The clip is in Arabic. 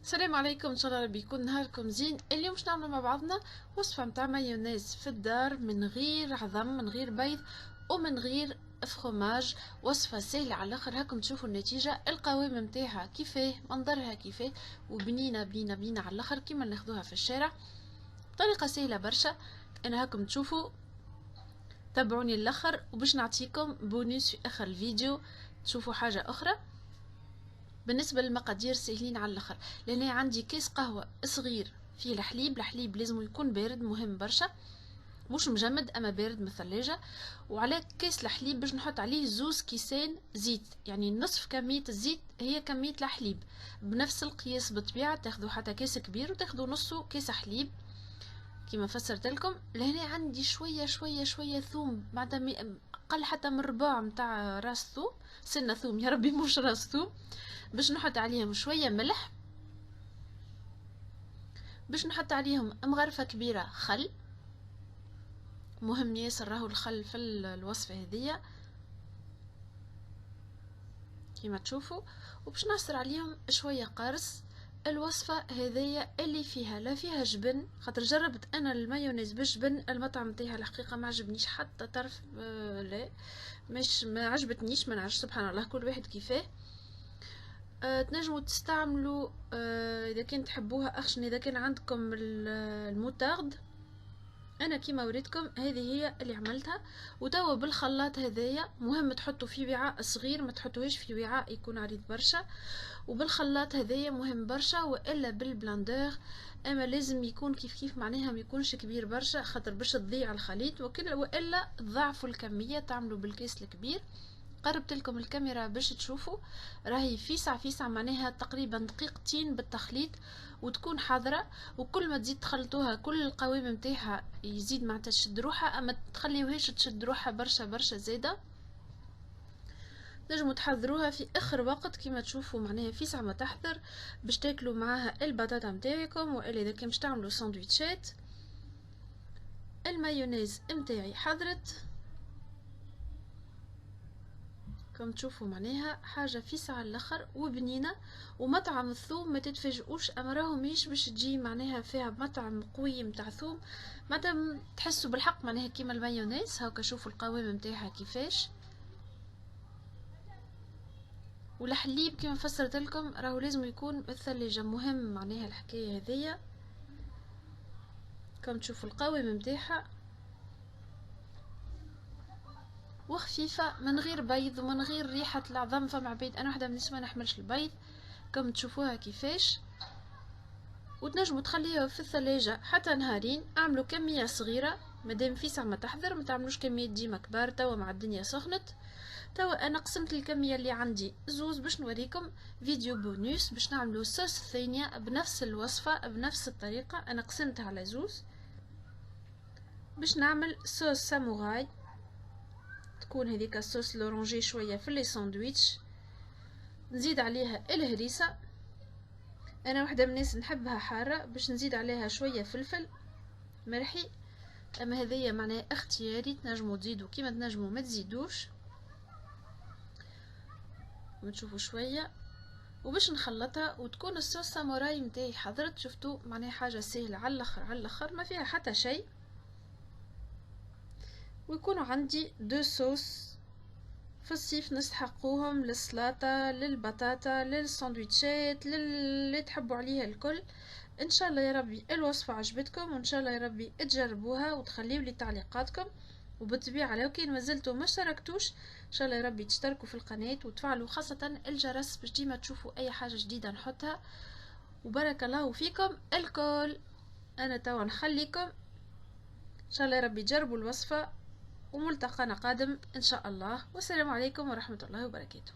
السلام عليكم، ان شاء الله ربي يكون نهاركم زين. اليوم باش نعملوا مع بعضنا وصفه متاع مايونيز في الدار من غير عظم، من غير بيض ومن غير فخوماج. وصفه سهله على الاخر، هاكم تشوفوا النتيجه. القوام متاعها كيفاه، منظرها كيفاه، وبنينه بنينه بنينه على الاخر كيما ناخذوها في الشارع بطريقه سهله برشا. انا هاكم تشوفوا، تابعوني الاخر وباش نعطيكم بونوس في اخر الفيديو تشوفوا حاجه اخرى. بالنسبة للمقادير سهلين على الاخر، لان عندي كيس قهوة صغير فيه الحليب لازم يكون بارد، مهم برشا، مش مجمد اما بارد من الثلاجة. وعلى كيس الحليب باش نحط عليه زوز كيسان زيت، يعني نصف كمية الزيت هي كمية الحليب. بنفس القياس بالطبيعة تاخذوا حتى كيس كبير وتاخذوا نصه كيس حليب كما فسرت لكم. لهنا عندي شوية ثوم، بعد اقل حتى من ربع متاع راس ثوم، سنة ثوم يا ربي مش راس ثوم. باش نحط عليهم شوية ملح، باش نحط عليهم مغرفة كبيرة خل، مهم ياسر راهو الخل في الوصفة هذية كما تشوفوا. وباش نعصر عليهم شوية قرص. الوصفة هذية اللي فيها لا فيها جبن، خاطر جربت انا المايونيز بالجبن، المطعم تاعها الحقيقة ما عجبنيش حتى طرف، لا مش ما عجبتنيش، ما نعرفش سبحان الله كل واحد كيفاه. تنجموا تستعملوا اذا كنت تحبوها اخشن، اذا كان عندكم الموتارد. انا كيما وريتكم هذه هي اللي عملتها. وتوا بالخلاط هذايا مهم تحطوا في وعاء صغير، ما تحطوهش في وعاء يكون عريض برشا. وبالخلاط هذايا مهم برشا، والا بالبلاندر، اما لازم يكون كيف معناها ما يكونش كبير برشا، خاطر باش تضيع الخليط والا تضاعفوا الكميه، تعملوا بالكيس الكبير. قربت لكم الكاميرا باش تشوفوا، راهي فيسع معناها تقريبا دقيقتين بالتخليط وتكون حاضرة. وكل ما تزيد تخلطوها كل القوام متاعها يزيد معناتها تشد روحها، اما تخليوهاش تشد روحها برشا زيادة. نجموا تحضروها في اخر وقت كما تشوفوا، معناها فيسع ما تحضر باش تاكلوا معاها البطاطا متاعكم، والا اذا كان باش تعملوا ساندويتشات. المايونيز متاعي حضرت كم تشوفوا، معناها حاجه فيسعة على الاخر وبنينه. ومطعم الثوم ما تتفاجئوش، اما راهو مش باش تجي معناها فيها مطعم قوي متاع ثوم، معناتها تحسوا بالحق معناها كيما المايونيز هاكا. شوفوا القوام متاعها كيفاش، والحليب كيما فسرت لكم راهو لازم يكون بالثلاجه، مهم معناها الحكايه هذيا. كم تشوفوا القوام متاعها وخفيفه من غير بيض ومن غير ريحه العظم. فما عبيد، انا وحده من الناس ما نحملش البيض، كم تشوفوها كيفاش. وتنجموا تخليها في الثلاجة حتى نهارين. اعملوا كمية صغيرة مادام فيسع ما تحضر، ما تعملوش كمية ديما كبار توا مع الدنيا سخنت. توا انا قسمت الكمية اللي عندي زوز باش نوريكم فيديو بونوس باش نعملوا صوص ثانية بنفس الوصفة بنفس الطريقة. انا قسمتها على زوز باش نعمل صوص ساموراي، تكون هذيك الصوص لورانجي شوية في لي ساندويتش، نزيد عليها الهريسة. انا واحدة من الناس نحبها حارة، باش نزيد عليها شوية فلفل مرحي، اما هذيا معناها اختياري، تنجموا تزيدوا كيما تنجموا ما تزيدوش. ونشوفوا شويه وباش نخلطها وتكون الصوص ساموراي متاعي حضرت. شفتوا معناها حاجه سهله على الاخر ما فيها حتى شيء. ويكونوا عندي دو صوص في الصيف نستحقوهم للسلطه، للبطاطا، للساندويتشات، اللي تحبوا عليها الكل. ان شاء الله يا ربي الوصفه عجبتكم، وان شاء الله يا ربي تجربوها وتخليوا لي تعليقاتكم. وبالطبيعه لو كان مازلتوا ما اشتركتوش، ان شاء الله يا ربي تشتركوا في القناه وتفعلوا خاصه الجرس باش ديما تشوفوا اي حاجه جديده نحطها. وبارك الله فيكم الكل. انا توا نخليكم ان شاء الله يا ربي تجربوا الوصفه، وملتقانا قادم ان شاء الله. والسلام عليكم ورحمه الله وبركاته.